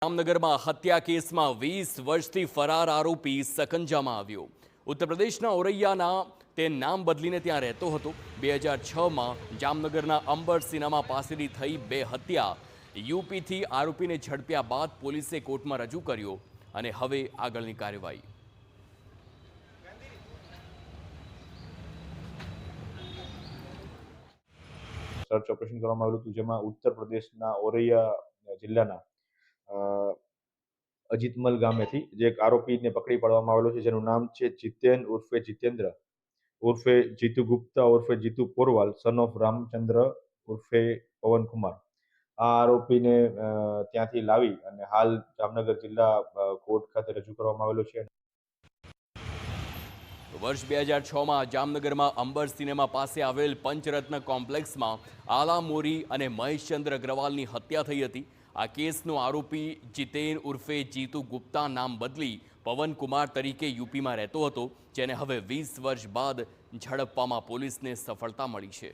જામનગરમાં હત્યા કેસમાં 20 વર્ષથી ફરાર આરોપી સકંજામાં આવ્યો। ઉત્તર પ્રદેશના ઓરૈયાના તે નામ બદલીને ત્યાં રહેતો હતો। 2006માં જામનગરના અંબર સિનેમા પાસેથી થઈ 2 હત્યા યુપીથી આરોપીને ઝડપ્યા બાદ પોલીસે કોર્ટમાં રજૂ કર્યો અને હવે આગળની કાર્યવાહી। સર્ચ ઓપરેશન કરવામાં આવેલું હતું, જેમાં ઉત્તર પ્રદેશના ઓરૈયા જિલ્લાના અજીતમલ ગામેથી જે એક આરોપીને પકડી પાડવામાં આવેલો છે, જેનું નામ છે જીતેન ઉર્ફે જીતેન્દ્ર ઉર્ફે જીતુ ગુપ્તા ઉર્ફે જીતુ પોરવાલ સન ઓફ રામચંદ્ર ઉર્ફે પવનકુમાર। આ આરોપીને ત્યાંથી લાવી અને હાલ જામનગર જિલ્લા કોર્ટ ખાતે રજૂ કરવામાં આવેલો છે। વર્ષ 2006માં જામનગરમાં અંબર સિનેમા પાસે આવેલ પંચરત્ન કોમ્પ્લેક્સમાં આલા મોરી અને મહેશચંદ્ર અગ્રવાલની હત્યા થઈ હતી। આ કેસનો આરોપી જીતેન ઉર્ફે જીતુ ગુપ્તા નામ બદલી પવનકુમાર તરીકે યુપીમાં રહેતો હતો, જેને હવે 20 વર્ષ બાદ ઝડપવામાં પોલીસને સફળતા મળી છે।